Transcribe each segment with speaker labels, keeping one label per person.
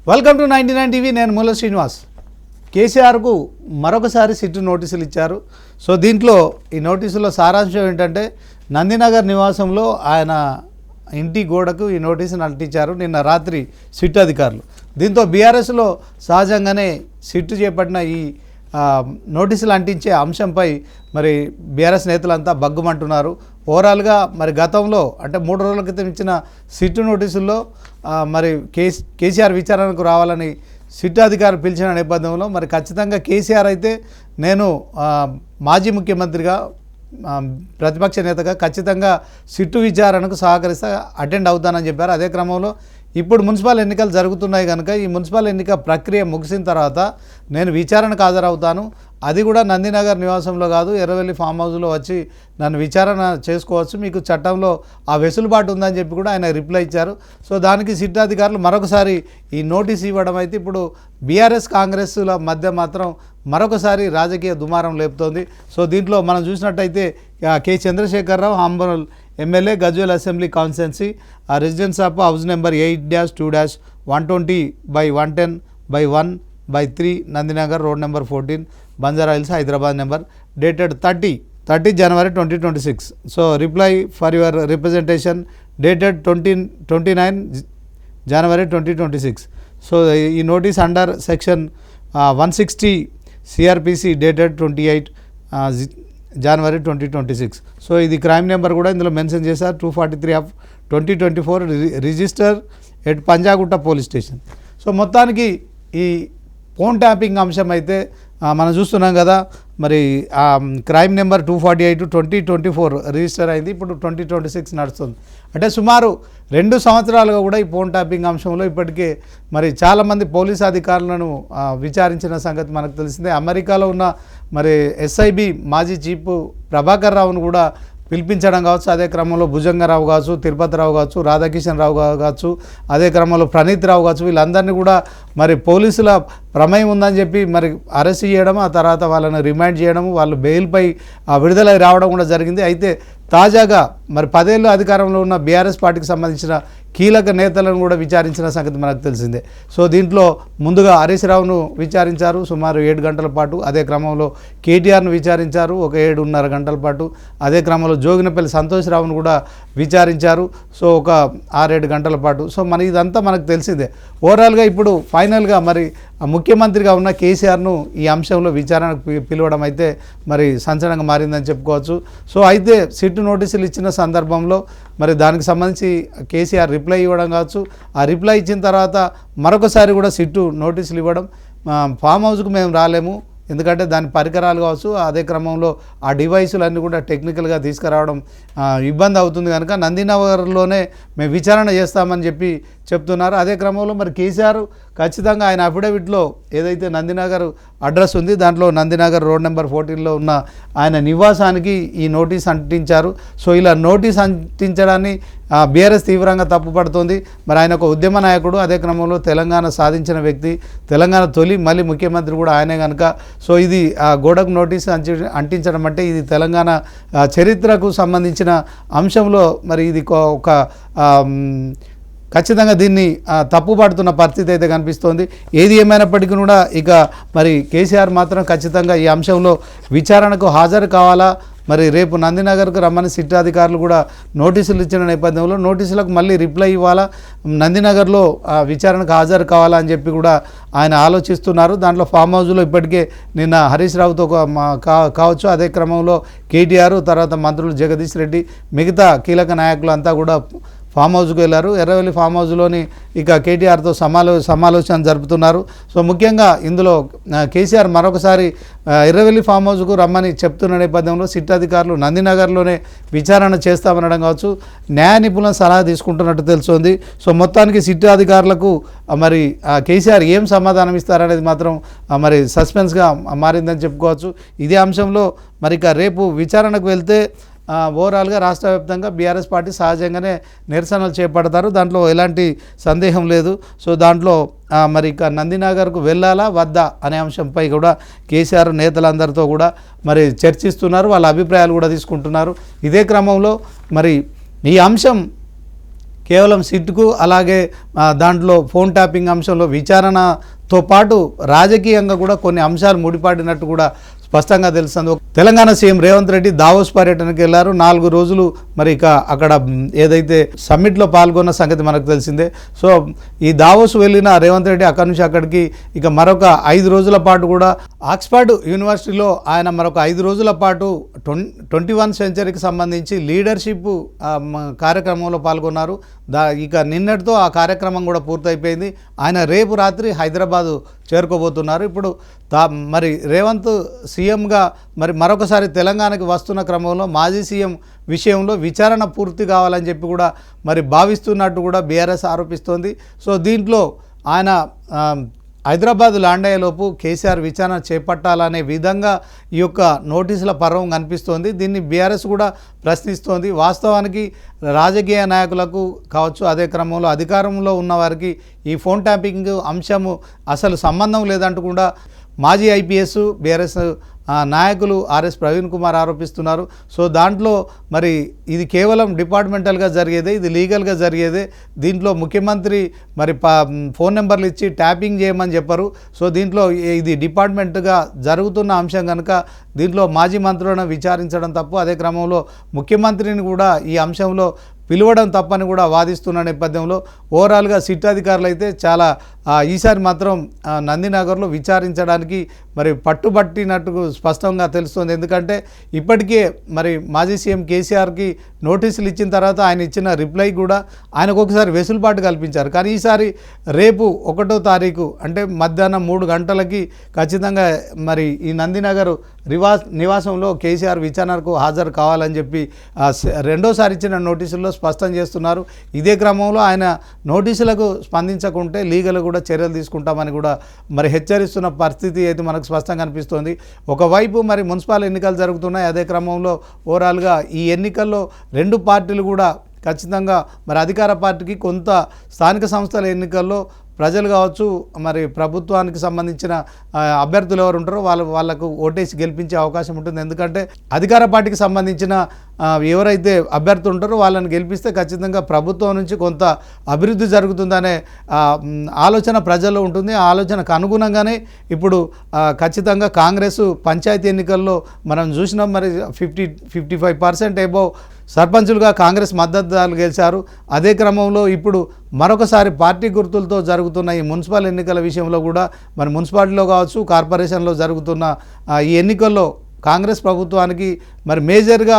Speaker 1: Welcome to 99 TV. నేను మూల శ్రీనివాస్. కేసీఆర్కు మరొకసారి సిట్టు నోటీసులు ఇచ్చారు. సో దీంట్లో ఈ నోటీసులో సారాంశం ఏంటంటే నందినగర్ నివాసంలో ఆయన ఇంటి గోడకు ఈ నోటీసును అంటించారు నిన్న రాత్రి సిట్టు అధికారులు. దీంతో బీఆర్ఎస్లో సహజంగానే సిట్టు చేపట్టిన ఈ నోటీసులు అంటించే అంశంపై మరి బీఆర్ఎస్ నేతలంతా బగ్గుమంటున్నారు. ఓవరాల్గా మరి గతంలో అంటే 3 రోజుల క్రితం ఇచ్చిన సిట్టు నోటీసుల్లో మరి కేసీఆర్ విచారణకు రావాలని సిట్టు అధికారులు పిలిచిన నేపథ్యంలో మరి ఖచ్చితంగా కేసీఆర్ అయితే నేను మాజీ ముఖ్యమంత్రిగా ప్రతిపక్ష నేతగా ఖచ్చితంగా సిట్టు విచారణకు సహకరిస్తా అటెండ్ అవుతానని చెప్పారు. అదే క్రమంలో ఇప్పుడు మున్సిపల్ ఎన్నికలు జరుగుతున్నాయి కనుక ఈ మున్సిపల్ ఎన్నిక ప్రక్రియ ముగిసిన తర్వాత నేను విచారణకు హాజరవుతాను, అది కూడా నందినగర్ నివాసంలో కాదు ఎర్రవెల్లి ఫామ్ హౌస్లో వచ్చి నన్ను విచారణ చేసుకోవచ్చు, మీకు చట్టంలో ఆ వెసులుబాటు ఉందని చెప్పి కూడా ఆయన రిప్లై ఇచ్చారు. సో దానికి సిట్టు అధికారులు మరొకసారి ఈ నోటీస్ ఇవ్వడం అయితే ఇప్పుడు బీఆర్ఎస్ కాంగ్రెస్ల మధ్య మాత్రం మరొకసారి రాజకీయ దుమారం లేపుతోంది. సో దీంట్లో మనం చూసినట్టయితే K Chandrasekhar Rao humble MLA Gajwel assembly constituency residence of house number 8-2-120/110/1/3 Nandinagar road number 14 Banjara Hills Hyderabad number dated 30 January 2026. So reply for your representation dated 29 January 2026. So ఈ notice under section 160 CRPC dated 28 January 2026. So ఇది క్రైమ్ నెంబర్ కూడా ఇందులో mention చేశారు. 243/2024 register at Panjagutta police station. So మొత్తానికి ఈ phone tapping అంశం అయితే మనం చూస్తున్నాం కదా. మరి క్రైమ్ నెంబర్ 248/2024 రిజిస్టర్ అయింది, ఇప్పుడు 2026 నడుస్తుంది. అంటే సుమారు 2 సంవత్సరాలుగా కూడా ఈ ఫోన్ ట్యాపింగ్ అంశంలో ఇప్పటికే మరి చాలామంది పోలీస్ అధికారులను విచారించిన సంగతి మనకు తెలిసిందే. అమెరికాలో ఉన్న మరి SIB మాజీ చీఫ్ ప్రభాకర్ రావును కూడా పిలిపించడం కావచ్చు, అదే క్రమంలో భుజంగరావు కావచ్చు, తిరుపతిరావు కావచ్చు, రాధాకిషన్ రావు కావచ్చు, అదే క్రమంలో ప్రణీత్ రావు కావచ్చు, వీళ్ళందరినీ కూడా మరి పోలీసుల ప్రమేయం ఉందని చెప్పి మరి అరెస్ట్ చేయడం, ఆ తర్వాత వాళ్ళని రిమాండ్ చేయడం, వాళ్ళు బెయిల్పై విడుదలై రావడం కూడా జరిగింది. అయితే తాజాగా మరి 10 ఏళ్ళు అధికారంలో ఉన్న బీఆర్ఎస్ పార్టీకి సంబంధించిన కీలక నేతలను కూడా విచారించిన సంగతి మనకు తెలిసిందే. సో దీంట్లో ముందుగా హరీష్ రావును విచారించారు సుమారు 7 గంటల పాటు, అదే క్రమంలో కేటీఆర్ను విచారించారు ఒక 7.5 గంటల పాటు, అదే క్రమంలో జోగినపల్లి సంతోష్ రావును కూడా విచారించారు సో ఒక 6-7 గంటల పాటు. సో మన ఇదంతా మనకు తెలిసిందే. ఓవరాల్గా ఇప్పుడు ఫైనల్గా మరి ముఖ్యమంత్రిగా ఉన్న కేసీఆర్ను ఈ అంశంలో విచారణకు పిలవడం అయితే మరి సంచలనంగా మారిందని చెప్పుకోవచ్చు. సో అయితే సిట్టు నోటీసులు ఇచ్చిన సందర్భంలో మరి దానికి సంబంధించి కేసీఆర్ రిప్లై ఇవ్వడం కావచ్చు, ఆ రిప్లై ఇచ్చిన తర్వాత మరొకసారి కూడా సిట్టు నోటీసులు ఇవ్వడం, ఫామ్ హౌస్కు మేము రాలేము ఎందుకంటే దాని పరికరాలు కావచ్చు, అదే క్రమంలో ఆ డివైసులన్నీ కూడా టెక్నికల్గా తీసుకురావడం ఇబ్బంది అవుతుంది కనుక నందినగర్లోనే మేము విచారణ చేస్తామని చెప్పి చెప్తున్నారు. అదే క్రమంలో మరి కేసీఆర్ ఖచ్చితంగా ఆయన అఫిడవిట్లో ఏదైతే నందినగర్ అడ్రస్ ఉంది దాంట్లో నందినగర్ రోడ్ నెంబర్ 14లో ఉన్న ఆయన నివాసానికి ఈ నోటీస్ అంటించారు. సో ఇలా నోటీస్ అంటించడాన్ని బీఆర్ఎస్ తీవ్రంగా తప్పుపడుతోంది. మరి ఆయన ఒక ఉద్యమ నాయకుడు, అదే క్రమంలో తెలంగాణ సాధించిన వ్యక్తి, తెలంగాణ తొలి మళ్ళీ ముఖ్యమంత్రి కూడా ఆయనే కనుక సో ఇది గోడకు నోటీస్ అంటించడం అంటే ఇది తెలంగాణ చరిత్రకు సంబంధించిన అంశంలో మరి ఇది ఒక ఖచ్చితంగా దీన్ని తప్పుపడుతున్న పరిస్థితి అయితే కనిపిస్తోంది. ఏది ఏమైనప్పటికీ కూడా ఇక మరి కేసీఆర్ మాత్రం ఖచ్చితంగా ఈ అంశంలో విచారణకు హాజరు కావాలా, మరి రేపు నందినగర్కు రమ్మని సిట్టు అధికారులు కూడా నోటీసులు ఇచ్చిన నేపథ్యంలో నోటీసులకు మళ్ళీ రిప్లై ఇవ్వాలా, నందినగర్లో విచారణకు హాజరు కావాలా అని చెప్పి కూడా ఆయన ఆలోచిస్తున్నారు. దాంట్లో ఫామ్ హౌస్లో ఇప్పటికే నిన్న హరీష్ రావుతో కావచ్చు, అదే క్రమంలో కేటీఆర్ తర్వాత మంత్రులు జగదీష్ రెడ్డి మిగతా కీలక నాయకులు అంతా కూడా ఫామ్ హౌస్కు వెళ్ళారు. ఎర్రవెల్లి ఫామ్ హౌస్లోని ఇక కేటీఆర్తో సమాలోచన జరుపుతున్నారు. సో ముఖ్యంగా ఇందులో కేసీఆర్ మరొకసారి ఎర్రవెల్లి ఫామ్ హౌస్కు రమ్మని చెప్తున్న నేపథ్యంలో సిట్ అధికారులు నందినగర్లోనే విచారణ చేస్తామనడం కావచ్చు, న్యాయ నిపుణుల సలహా తీసుకుంటున్నట్టు తెలుస్తోంది. సో మొత్తానికి సిట్ అధికారులకు మరి కేసీఆర్ ఏం సమాధానం ఇస్తారనేది మాత్రం మరి సస్పెన్స్గా మారిందని చెప్పుకోవచ్చు. ఇదే అంశంలో మరి ఇక రేపు విచారణకు వెళ్తే ఓవరాల్గా రాష్ట్ర వ్యాప్తంగా బీఆర్ఎస్ పార్టీ సహజంగానే నిరసనలు చేపడతారు, దాంట్లో ఎలాంటి సందేహం లేదు. సో దాంట్లో మరి ఇక నందినగర్కు వెళ్ళాలా వద్దా అనే అంశంపై కూడా కేసీఆర్ నేతలందరితో కూడా మరి చర్చిస్తున్నారు, వాళ్ళ అభిప్రాయాలు కూడా తీసుకుంటున్నారు. ఇదే క్రమంలో మరి ఈ అంశం కేవలం సిట్కు అలాగే దాంట్లో ఫోన్ ట్యాపింగ్ అంశంలో విచారణతో పాటు రాజకీయంగా కూడా కొన్ని అంశాలు ముడిపడినట్టు కూడా స్పష్టంగా తెలుస్తుంది. తెలంగాణ సీఎం రేవంత్ రెడ్డి దావోస్ పర్యటనకి వెళ్ళారు. 4 రోజులు మరి ఇక అక్కడ ఏదైతే సమ్మిట్లో పాల్గొన్న సంగతి మనకు తెలిసిందే. సో ఈ దావోస్ వెళ్ళిన రేవంత్ రెడ్డి అక్కడి నుంచి అక్కడికి ఇక మరొక 5 రోజుల పాటు కూడా ఆక్స్ఫర్డ్ యూనివర్సిటీలో ఆయన మరొక 5 రోజుల పాటు 21వ సెంచరీకి సంబంధించి లీడర్షిప్ కార్యక్రమంలో పాల్గొన్నారు. ఇక నిన్నటితో ఆ కార్యక్రమం కూడా పూర్తయిపోయింది. ఆయన రేపు రాత్రి హైదరాబాదు చేరుకోబోతున్నారు. ఇప్పుడు మరి రేవంత్ సీఎంగా మరి మరొకసారి తెలంగాణకి వస్తున్న క్రమంలో మాజీ సీఎం విషయంలో విచారణ పూర్తి కావాలని చెప్పి కూడా మరి భావిస్తున్నట్టు కూడా బీఆర్ఎస్ ఆరోపిస్తోంది. సో దీంట్లో ఆయన హైదరాబాద్ ల్యాండ్ అయ్యేలోపు కేసీఆర్ విచారణ చేపట్టాలనే విధంగా ఈ యొక్క నోటీసుల పర్వం కనిపిస్తోంది. దీన్ని బీఆర్ఎస్ కూడా ప్రశ్నిస్తోంది. వాస్తవానికి రాజకీయ నాయకులకు కావచ్చు, అదే క్రమంలో అధికారంలో ఉన్న వారికి ఈ ఫోన్ ట్యాపింగ్ అంశము అసలు సంబంధం లేదంటూ కూడా మాజీ ఐపీఎస్ బీఆర్ఎస్ నాయకులు ఆర్ఎస్ ప్రవీణ్ కుమార్ ఆరోపిస్తున్నారు. సో దాంట్లో మరి ఇది కేవలం డిపార్ట్మెంటల్గా జరిగేదే, ఇది లీగల్గా జరిగేదే. దీంట్లో ముఖ్యమంత్రి మరి ఫోన్ నెంబర్లు ఇచ్చి ట్యాపింగ్ చేయమని చెప్పరు. సో దీంట్లో ఇది డిపార్ట్మెంట్గా జరుగుతున్న అంశం కనుక దీంట్లో మాజీ మంత్రులను విచారించడం తప్పు. అదే క్రమంలో ముఖ్యమంత్రిని కూడా ఈ అంశంలో పిలవడం తప్పని కూడా వాదిస్తున్న నేపథ్యంలో ఓవరాల్గా సిట్ అధికారులు అయితే చాలా ఈసారి మాత్రం నందినగర్లో విచారించడానికి మరి పట్టుబట్టినట్టు స్పష్టంగా తెలుస్తుంది. ఎందుకంటే ఇప్పటికే మరి మాజీ సీఎం కేసీఆర్కి నోటీసులు ఇచ్చిన తర్వాత ఆయన ఇచ్చిన రిప్లై కూడా ఆయనకు ఒకసారి వెసులుబాటు కల్పించారు. కానీ ఈసారి రేపు 1వ తారీఖు అంటే మధ్యాహ్నం 3 గంటలకి ఖచ్చితంగా మరి ఈ నందినగర్ నివాసంలో కేసీఆర్ విచారణకు హాజరు కావాలని చెప్పి రెండోసారి ఇచ్చిన నోటీసుల్లో స్పష్టం చేస్తున్నారు. ఇదే క్రమంలో ఆయన నోటీసులకు స్పందించకుంటే లీగల్ కూడా చర్యలు తీసుకుంటామని కూడా మరి హెచ్చరిస్తున్న పరిస్థితి అయితే మనకు స్పష్టంగా కనిపిస్తోంది. ఒకవైపు మరి మున్సిపల్ ఎన్నికలు జరుగుతున్నాయి. అదే క్రమంలో ఓవరాల్గా ఈ ఎన్నికల్లో 2 పార్టీలు కూడా ఖచ్చితంగా మరి అధికార పార్టీకి కొంత స్థానిక సంస్థల ఎన్నికల్లో ప్రజలు కావచ్చు, మరి ప్రభుత్వానికి సంబంధించిన అభ్యర్థులు ఎవరు ఉంటారో వాళ్ళకు ఓటేసి గెలిపించే అవకాశం ఉంటుంది. ఎందుకంటే అధికార పార్టీకి సంబంధించిన ఎవరైతే అభ్యర్థులు ఉంటారో వాళ్ళని గెలిపిస్తే ఖచ్చితంగా ప్రభుత్వం నుంచి కొంత అభివృద్ధి జరుగుతుందనే ఆలోచన ప్రజల్లో ఉంటుంది. ఆ ఆలోచనకు అనుగుణంగానే ఇప్పుడు ఖచ్చితంగా కాంగ్రెస్ పంచాయతీ ఎన్నికల్లో మనం చూసినాం. మరి 55% అబోవ్ సర్పంచులుగా కాంగ్రెస్ మద్దతుదారులు గెలిచారు. అదే క్రమంలో ఇప్పుడు మరొకసారి పార్టీ గుర్తులతో జరుగుతున్న ఈ మున్సిపల్ ఎన్నికల విషయంలో కూడా మరి మున్సిపాలిటీలో కావచ్చు, కార్పొరేషన్లో జరుగుతున్న ఈ ఎన్నికల్లో కాంగ్రెస్ ప్రభుత్వానికి మరి మేజర్గా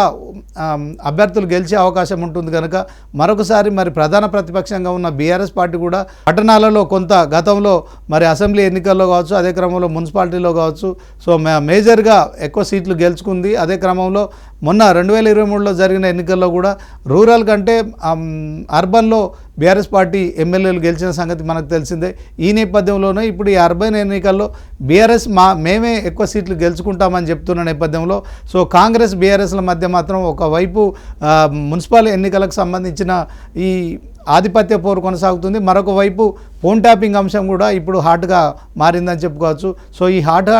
Speaker 1: అభ్యర్థులు గెలిచే అవకాశం ఉంటుంది కనుక మరొకసారి మరి ప్రధాన ప్రతిపక్షంగా ఉన్న బీఆర్ఎస్ పార్టీ కూడా పట్టణాలలో కొంత గతంలో మరి అసెంబ్లీ ఎన్నికల్లో కావచ్చు, అదే క్రమంలో మున్సిపాలిటీలో కావచ్చు సో మేజర్గా ఎక్కువ సీట్లు గెలుచుకుంది. అదే క్రమంలో మొన్న 2023లో జరిగిన ఎన్నికల్లో కూడా రూరల్ కంటే అర్బన్లో బీఆర్ఎస్ పార్టీ ఎమ్మెల్యేలు గెలిచిన సంగతి మనకు తెలిసిందే. ఈ నేపథ్యంలోనే ఇప్పుడు ఈ అర్బన్ ఎన్నికల్లో బీఆర్ఎస్ మేమే ఎక్కువ సీట్లు గెలుచుకుంటామని చెప్తున్న నేపథ్యంలో సో కాంగ్రెస్ బీఆర్ఎస్ల మధ్య మాత్రం ఒకవైపు మున్సిపల్ ఎన్నికలకు సంబంధించిన ఈ ఆధిపత్య పోరు కొనసాగుతుంది. మరొక వైపు ఫోన్ ట్యాపింగ్ అంశం కూడా ఇప్పుడు హాట్గా మారిందని చెప్పుకోవచ్చు. సో ఈ హాట్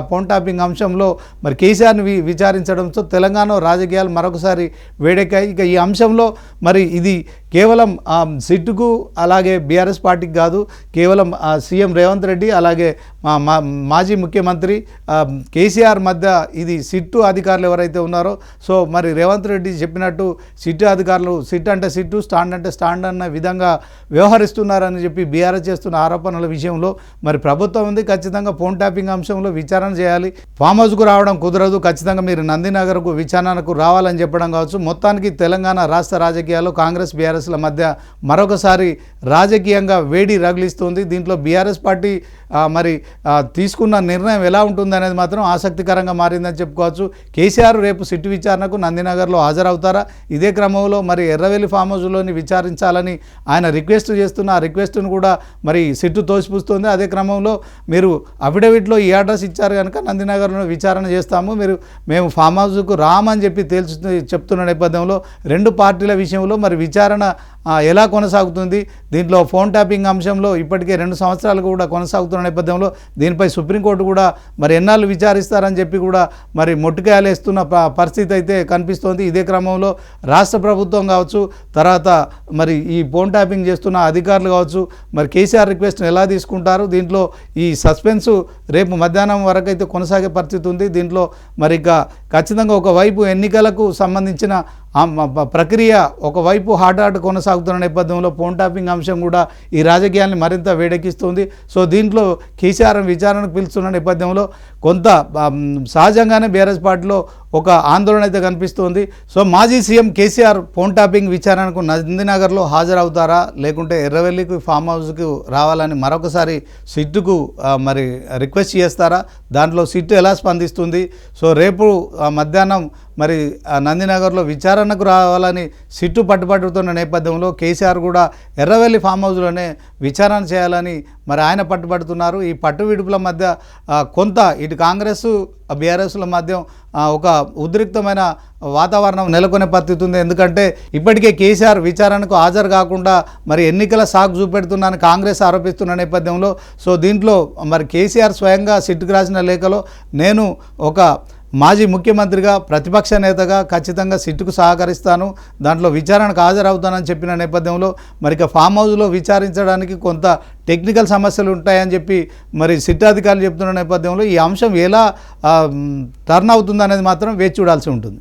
Speaker 1: ఫోన్ ట్యాపింగ్ అంశంలో మరి కేసీఆర్ని విచారించడంతో తెలంగాణ రాజకీయాలు మరొకసారి వేడెక్కాయి. ఇక ఈ అంశంలో మరి ఇది కేవలం సిట్టుకు అలాగే బీఆర్ఎస్ పార్టీకి కాదు, కేవలం సీఎం రేవంత్ రెడ్డి అలాగే మాజీ ముఖ్యమంత్రి కేసీఆర్ మధ్య ఇది సిట్టు అధికారులు ఎవరైతే ఉన్నారో సో మరి రేవంత్ రెడ్డి చెప్పినట్టు సిట్టు అధికారులు సిట్ అంటే సిట్టు, స్టాండ్ అంటే స్టాండ్ అన్న విధంగా వ్యవహరిస్తున్నారని చెప్పి బీఆర్ఎస్ చేస్తున్న ఆరోపణల విషయంలో మరి ప్రభుత్వం ఉంది. ఖచ్చితంగా ఫోన్ ట్యాపింగ్ అంశంలో విచారణ చేయాలి. ఫామ్ హౌస్కు రావడం కుదరదు, ఖచ్చితంగా మీరు నందినగర్కు విచారణకు రావాలని చెప్పడం కావచ్చు. మొత్తానికి తెలంగాణ రాష్ట్ర రాజకీయాల్లో కాంగ్రెస్ బీఆర్ఎస్ల మధ్య మరొకసారి రాజకీయంగా వేడి రగిలిస్తుంది. దీంట్లో బీఆర్ఎస్ పార్టీ మరి తీసుకున్న నిర్ణయం ఎలా ఉంటుందనేది మాత్రం ఆసక్తికరంగా మారిందని చెప్పుకోవచ్చు. కేసీఆర్ రేపు సిట్టు విచారణకు నందినగర్లో హాజరవుతారా? ఇదే క్రమంలో మరి ఎర్రవెల్లి ఫామ్ హౌస్లోని విచారించాలని ఆయన రిక్వెస్ట్ చేస్తున్న ఆ రిక్వెస్ట్ను కూడా మరి సిట్టు తోసిపుస్తుంది. అదే క్రమంలో మీరు అఫిడవిట్లో ఈ అడ్రస్ ఇచ్చారు కనుక నందినగర్లో విచారణ చేస్తాము, మేము ఫామ్ హౌస్కు రామని చెప్పి చెప్తున్న నేపథ్యంలో 2 పార్టీల విషయంలో మరి విచారణ ఎలా కొనసాగుతుంది, దీంట్లో ఫోన్ ట్యాపింగ్ అంశంలో ఇప్పటికే 2 సంవత్సరాలు కూడా కొనసాగుతున్న నేపథ్యంలో దీనిపై సుప్రీంకోర్టు కూడా మరి ఎన్నాళ్ళు విచారిస్తారని చెప్పి కూడా మరి మొట్టికాయలు వేస్తున్న పరిస్థితి అయితే కనిపిస్తోంది. ఇదే క్రమంలో రాష్ట్ర ప్రభుత్వం కావచ్చు, తర్వాత మరి ఈ ఫోన్ ట్యాపింగ్ చేస్తున్న అధికారులు కావచ్చు, మరి కేసీఆర్ రిక్వెస్ట్ని ఎలా తీసుకుంటారు, దీంట్లో ఈ సస్పెన్స్ రేపు మధ్యాహ్నం వరకు అయితే కొనసాగే పరిస్థితి ఉంది. దీంట్లో మరి ఇక ఖచ్చితంగా ఒకవైపు ఎన్నికలకు సంబంధించిన ప్రక్రియ ఒకవైపు హాట్ కొనసాగుతున్న నేపథ్యంలో ఫోన్ ట్యాపింగ్ అంశం కూడా ఈ రాజకీయాన్ని మరింత వేడెక్కిస్తుంది. సో దీంట్లో కేసీఆర్ విచారణకు పిలుస్తున్న నేపథ్యంలో కొంత సహజంగానే బీఆర్ఎస్ పార్టీలో ఒక ఆందోళన అయితే కనిపిస్తుంది. సో మాజీ సీఎం కేసీఆర్ ఫోన్ ట్యాపింగ్ విచారణకు నందినగర్లో హాజరవుతారా, లేకుంటే ఎర్రవెల్లికి ఫామ్ హౌస్కి రావాలని మరొకసారి సిట్టుకు మరి రిక్వెస్ట్ చేస్తారా, దాంట్లో సిట్టు ఎలా స్పందిస్తుంది? సో రేపు మధ్యాహ్నం మరి నందినగర్లో విచారణకు రావాలని సిట్టు పట్టుబడుతున్న నేపథ్యంలో కేసీఆర్ కూడా ఎర్రవెల్లి ఫామ్ హౌస్లోనే విచారణ చేయాలని మరి ఆయన పట్టుబడుతున్నారు. ఈ పట్టు విడుపుల మధ్య కొంత ఇటు కాంగ్రెస్ బీఆర్ఎస్ల మధ్య ఒక ఉద్రిక్తమైన వాతావరణం నెలకొనే పరిస్థితి ఉంది. ఎందుకంటే ఇప్పటికే కేసీఆర్ విచారణకు హాజరు కాకుండా మరి ఎన్నికల సాకు చూపెడుతున్నానని కాంగ్రెస్ ఆరోపిస్తున్న నేపథ్యంలో సో దీంట్లో మరి కేసీఆర్ స్వయంగా సిట్టుకు రాసిన లేఖలో నేను ఒక మాజీ ముఖ్యమంత్రిగా ప్రతిపక్ష నేతగా ఖచ్చితంగా సిట్టుకు సహకరిస్తాను, దాంట్లో విచారణకు హాజరవుతానని చెప్పిన నేపథ్యంలో మరి ఇక ఫామ్ హౌస్లో విచారించడానికి కొంత టెక్నికల్ సమస్యలు ఉంటాయని చెప్పి మరి సిట్ అధికారులు చెప్తున్న నేపథ్యంలో ఈ అంశం ఎలా టర్న్ అవుతుంది అనేది మాత్రం వేచి చూడాల్సి ఉంటుంది.